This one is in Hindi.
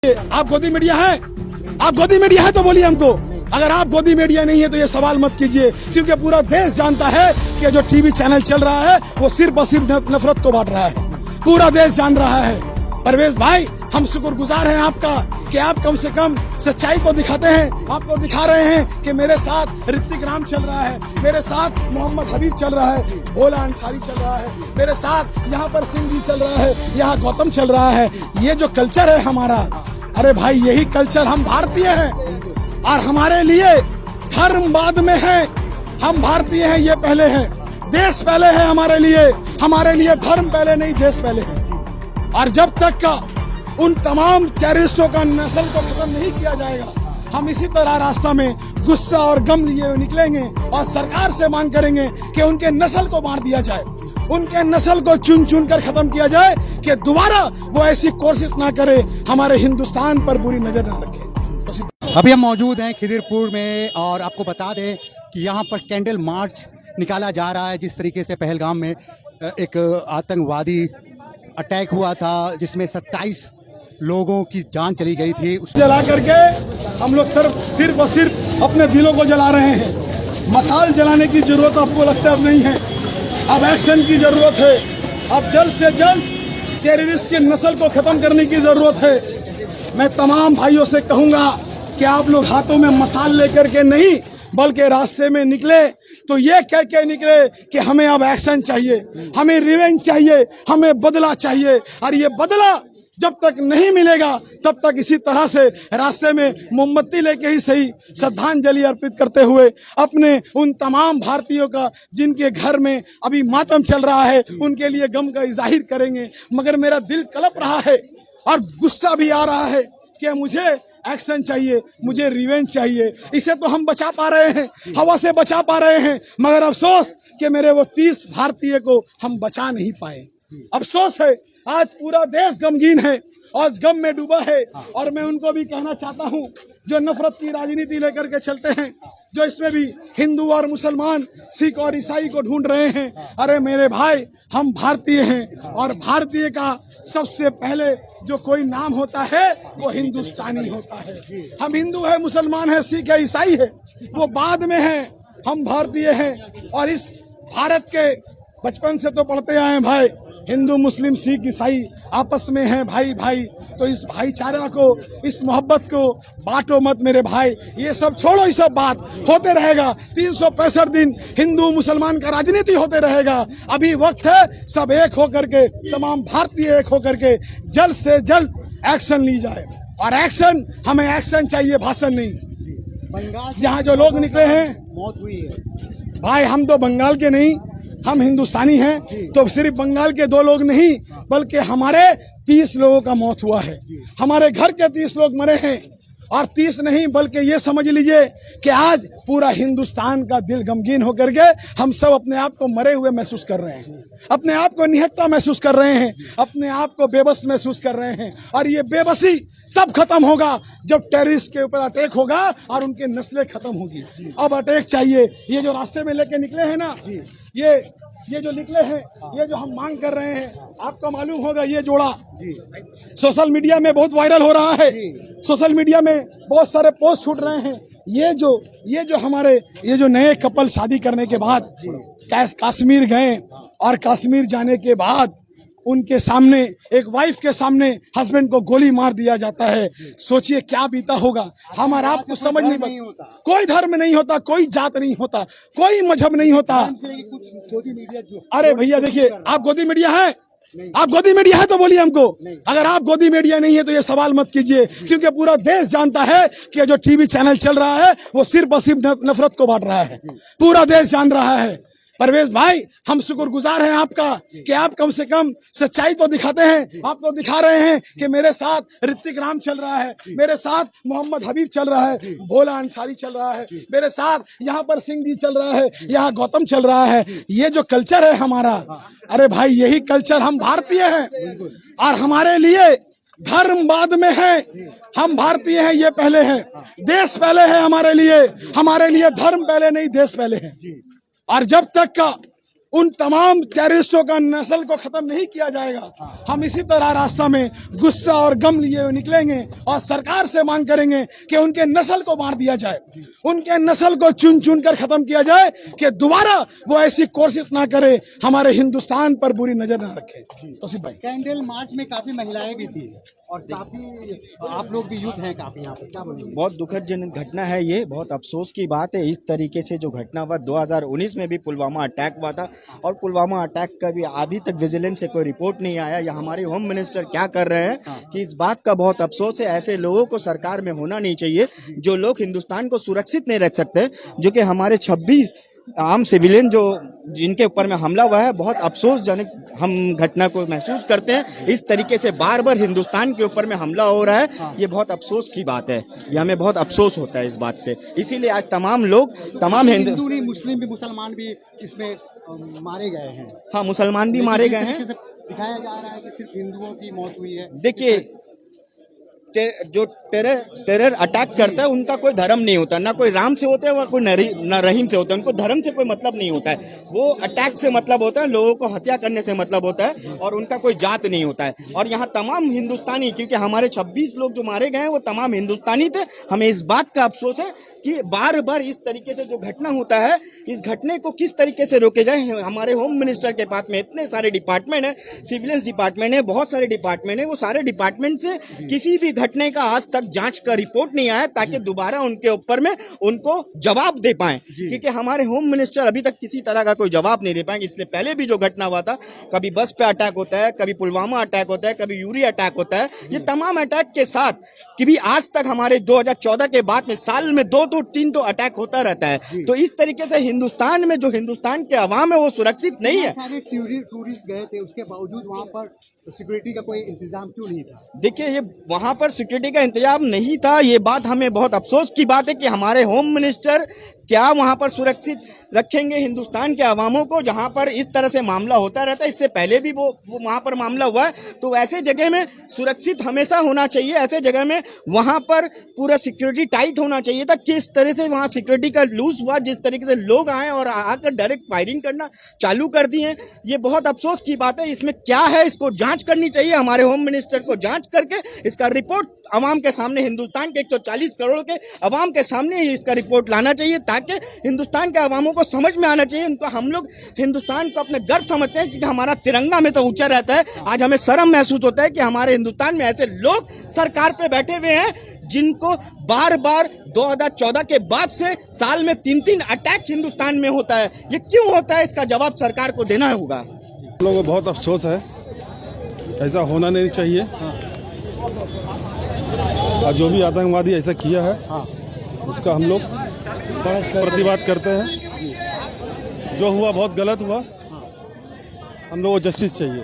आप गोदी मीडिया है? आप गोदी मीडिया है तो बोलिए हमको। अगर आप गोदी मीडिया नहीं है तो ये सवाल मत कीजिए, क्योंकि पूरा देश जानता है कि जो टीवी चैनल चल रहा है वो सिर्फ और सिर्फ नफरत को बांट रहा है। पूरा देश जान रहा है। परवेज भाई, हम शुक्रगुजार हैं आपका कि आप कम से कम सच्चाई तो दिखाते हैं। आपको दिखा रहे हैं कि मेरे साथ ऋतिक राम चल रहा है, मेरे साथ मोहम्मद हबीब चल रहा है, भोला अंसारी चल रहा है, मेरे साथ यहाँ पर सिंह जी चल रहा है, यहाँ गौतम चल रहा है। ये जो कल्चर है हमारा, अरे भाई यही कल्चर, हम भारतीय हैं और हमारे लिए धर्म बाद में है। हम भारतीय हैं, ये पहले है। देश पहले है हमारे लिए धर्म पहले नहीं, देश पहले है। और जब तक का उन तमाम टेररिस्टों का नस्ल को खत्म नहीं किया जाएगा, हम इसी तरह रास्ता में गुस्सा और गम लिए हुए निकलेंगे और सरकार से मांग करेंगे कि उनके नस्ल को मार दिया जाए, उनके नस्ल को चुन चुन कर खत्म किया जाए, कि दोबारा वो ऐसी कोशिश ना करे, हमारे हिंदुस्तान पर बुरी नजर ना रखे। अभी हम मौजूद हैं खिदिरपुर में और आपको बता दें कि यहाँ पर कैंडल मार्च निकाला जा रहा है। जिस तरीके से पहलगाम में एक आतंकवादी अटैक हुआ था जिसमें 27 लोगों की जान चली गई थी, उस जला करके हम लोग सिर्फ और सिर्फ अपने दिलों को जला रहे हैं। मसाल जलाने की जरूरत आपको लगता है अब नहीं है, अब एक्शन की जरूरत है। अब जल्द से जल्द टेररिस्ट की नस्ल को खत्म करने की जरूरत है। मैं तमाम भाइयों से कहूंगा कि आप लोग हाथों में मसाल लेकर के नहीं, बल्कि रास्ते में निकले तो ये कह के निकले कि हमें अब एक्शन चाहिए, हमें रिवेंज चाहिए, हमें बदला चाहिए। और ये बदला जब तक नहीं मिलेगा तब तक इसी तरह से रास्ते में मोमबत्ती लेके ही सही श्रद्धांजलि अर्पित करते हुए अपने उन तमाम भारतीयों का जिनके घर में अभी मातम चल रहा है, उनके लिए गम का जाहिर करेंगे। मगर मेरा दिल कलप रहा है और गुस्सा भी आ रहा है कि मुझे एक्शन चाहिए, मुझे रिवेंज चाहिए। इसे तो हम बचा पा रहे हैं, हवा से बचा पा रहे हैं, मगर अफसोस कि मेरे वो 30 भारतीय को हम बचा नहीं पाए। अफसोस है, आज पूरा देश गमगीन है और गम में डूबा है। और मैं उनको भी कहना चाहता हूँ जो नफरत की राजनीति लेकर के चलते हैं, जो इसमें भी हिंदू और मुसलमान, सिख और ईसाई को ढूंढ रहे हैं। अरे मेरे भाई, हम भारतीय हैं और भारतीय का सबसे पहले जो कोई नाम होता है वो हिंदुस्तानी होता है। हम हिंदू है, मुसलमान है, सिख है, ईसाई है, वो बाद में है। हम भारतीय हैं और इस भारत के बचपन से तो पढ़ते आए हैं भाई, हिंदू मुस्लिम सिख ईसाई आपस में हैं भाई भाई। तो इस भाईचारा को, इस मोहब्बत को बांटो मत मेरे भाई। ये सब छोड़ो, ये सब बात होते रहेगा। 365 दिन हिंदू मुसलमान का राजनीति होते रहेगा। अभी वक्त है सब एक होकर के, तमाम भारतीय एक होकर के जल्द से जल्द एक्शन ली जाए। और एक्शन, हमें एक्शन चाहिए, भाषण नहीं। बंगाल यहाँ जो लोग निकले हैं, मौत हुई है भाई हम तो बंगाल के नहीं, हम हिंदुस्तानी हैं। तो सिर्फ बंगाल के 2 लोग नहीं, बल्कि हमारे 30 लोगों का मौत हुआ है। हमारे घर के 30 लोग मरे हैं। और 30 नहीं, बल्कि ये समझ लीजिए कि आज पूरा हिंदुस्तान का दिल गमगीन होकर के हम सब अपने आप को मरे हुए महसूस कर रहे हैं, अपने आप को निहत्ता महसूस कर रहे हैं, अपने आप को बेबस महसूस कर रहे हैं। और ये बेबसी तब खत्म होगा जब टेररिस्ट के ऊपर अटैक होगा और उनके नस्लें खत्म होगी। अब अटैक चाहिए। ये जो रास्ते में लेके निकले हैं ना, ये जो निकले हैं, ये जो हम मांग कर रहे हैं, आपको मालूम होगा ये जोड़ा सोशल मीडिया में बहुत वायरल हो रहा है। सोशल मीडिया में बहुत सारे पोस्ट छूट रहे हैं। ये जो हमारे ये जो नए कपल शादी करने के बाद कश्मीर गए और कश्मीर जाने के बाद उनके सामने, एक वाइफ के सामने हस्बैंड को गोली मार दिया जाता है। सोचिए क्या बीता होगा। हमारा आपको समझ नहीं होता। कोई धर्म नहीं होता, कोई जात नहीं होता, कोई मजहब नहीं होता। अरे भैया देखिए, आप गोदी मीडिया है? आप गोदी मीडिया है तो बोलिए हमको। अगर आप गोदी मीडिया नहीं है तो ये सवाल मत कीजिए, क्योंकि पूरा देश जानता है कि जो टीवी चैनल चल रहा है वो सिर्फ और सिर्फ नफरत को बांट रहा है। पूरा देश जान रहा है। परवेज भाई, हम शुक्रगुजार हैं आपका कि आप कम से कम सच्चाई तो दिखाते हैं। आप तो दिखा रहे हैं कि मेरे साथ ऋतिक राम चल रहा है, मेरे साथ मोहम्मद हबीब चल रहा है, भोला अंसारी चल रहा है, मेरे साथ यहाँ पर सिंह जी चल रहा है, यहाँ गौतम चल रहा है। ये जो कल्चर है हमारा, अरे भाई यही कल्चर, हम भारतीय हैं और हमारे लिए धर्म बाद में है। हम भारतीय हैं, ये पहले है। देश पहले है हमारे लिए धर्म पहले नहीं, देश पहले है। और जब तक का उन तमाम टेररिस्टों का नस्ल को खत्म नहीं किया जाएगा, हम इसी तरह रास्ता में गुस्सा और गम लिए हुए निकलेंगे और सरकार से मांग करेंगे कि उनके नस्ल को मार दिया जाए, उनके नस्ल को चुन चुन कर खत्म किया जाए कि दोबारा वो ऐसी कोशिश ना करे, हमारे हिंदुस्तान पर बुरी नजर ना रखे। तौसीफ भाई, कैंडल मार्च में काफी महिलाएं भी थी और काफी आप लोग भी यूथ हैं काफी यहाँ पर, क्या बोलेंगे? बहुत दुखद घटना है ये, बहुत अफसोस की बात है। इस तरीके से जो घटना हुआ 2019 में भी पुलवामा अटैक हुआ था और पुलवामा अटैक का भी अभी तक विजिलेंस से कोई रिपोर्ट नहीं आया। या हमारे होम मिनिस्टर क्या कर रहे हैं कि इस बात का बहुत अफसोस है। ऐसे लोगों को सरकार में होना नहीं चाहिए जो लोग हिंदुस्तान को सुरक्षित नहीं रख सकते, जो कि हमारे 26 आम सिविलियन जो जिनके ऊपर में हमला हुआ है, बहुत अफसोसजनक हम घटना को महसूस करते हैं। इस तरीके से बार बार हिंदुस्तान के ऊपर में हमला हो रहा है, ये बहुत अफसोस की बात है। ये हमें बहुत अफसोस होता है इस बात से। इसीलिए आज तमाम लोग, तमाम हिंदू नहीं, मुस्लिम भी, मुसलमान भी इसमें मारे गए हैं। हाँ, मुसलमान भी मारे गए हैं। दिखाया जा रहा है कि सिर्फ हिंदुओं की मौत हुई है। देखिए, जो टेरर अटैक करता है उनका कोई धर्म नहीं होता, ना कोई राम से होता है व कोई ना रहीम से होता है। उनको धर्म से कोई मतलब नहीं होता है। वो अटैक से मतलब होता है, लोगों को हत्या करने से मतलब होता है और उनका कोई जात नहीं होता है। और यहाँ तमाम हिंदुस्तानी, क्योंकि हमारे 26 लोग जो मारे गए हैं वो तमाम हिंदुस्तानी थे। हमें इस बात का अफसोस है कि बार बार इस तरीके से जो घटना होता है, इस घटने को किस तरीके से रोके जाए। हमारे होम मिनिस्टर के पास में इतने सारे डिपार्टमेंट है, सिविलियंस डिपार्टमेंट है, बहुत सारे डिपार्टमेंट है, वो सारे डिपार्टमेंट से किसी भी घटने का आज तक जांच का रिपोर्ट नहीं आया ताकि दोबारा उनके ऊपर में उनको जवाब दे पाए। क्योंकि हमारे होम मिनिस्टर अभी तक किसी तरह का कोई जवाब नहीं दे पाएंगे। इससे पहले भी जो घटना हुआ था, कभी बस पे अटैक होता है, कभी पुलवामा अटैक होता है, कभी यूरी अटैक होता है। ये तमाम अटैक के साथ कि भी आज तक हमारे 2014 के बाद में साल में 2 तो 3 तो अटैक होता रहता है। तो इस तरीके से हिंदुस्तान में जो हिंदुस्तान के अवाम है वो सुरक्षित नहीं है। सारे टूरिस्ट गए थे, उसके बावजूद वहाँ पर सिक्योरिटी का कोई इंतजाम क्यों नहीं था? देखिए, ये वहाँ पर सिक्योरिटी का इंतजाम नहीं था, ये बात हमें बहुत अफसोस की बात है कि हमारे होम मिनिस्टर क्या वहाँ पर सुरक्षित रखेंगे हिंदुस्तान के अवामों को, जहाँ पर इस तरह से मामला होता रहता है। इससे पहले भी वो वहाँ पर मामला हुआ है। तो ऐसे जगह में सुरक्षित हमेशा होना चाहिए। ऐसे जगह में वहाँ पर पूरा सिक्योरिटी टाइट होना चाहिए था। किस तरह से वहाँ सिक्योरिटी का लूज हुआ, जिस तरीके से लोग आए और आकर डायरेक्ट फायरिंग करना चालू कर दिए, ये बहुत अफसोस की बात है। इसमें क्या है, इसको जांच करनी चाहिए। हमारे होम मिनिस्टर को जांच करके इसका रिपोर्ट अवाम के सामने, हिंदुस्तान के 140 करोड़ के अवाम के सामने इसका रिपोर्ट लाना चाहिए ताकि हिंदुस्तान के अवामों को समझ में आना चाहिए। उनको, हम लोग हिंदुस्तान को अपने गर्व समझते हैं क्योंकि हमारा तिरंगा में तो ऊंचा रहता है। आज हमें शर्म महसूस होता है कि हमारे हिंदुस्तान में ऐसे लोग सरकार पे बैठे हुए हैं जिनको बार बार 2014 के बाद से साल में 3-3 अटैक हिंदुस्तान में होता है। ये क्यों होता है, इसका जवाब सरकार को देना होगा। हम लोगों को बहुत अफसोस है, ऐसा होना नहीं चाहिए। और जो भी आतंकवादी ऐसा किया है, उसका हम लोग प्रतिवाद करते हैं। जो हुआ बहुत गलत हुआ, हम लोग को जस्टिस चाहिए।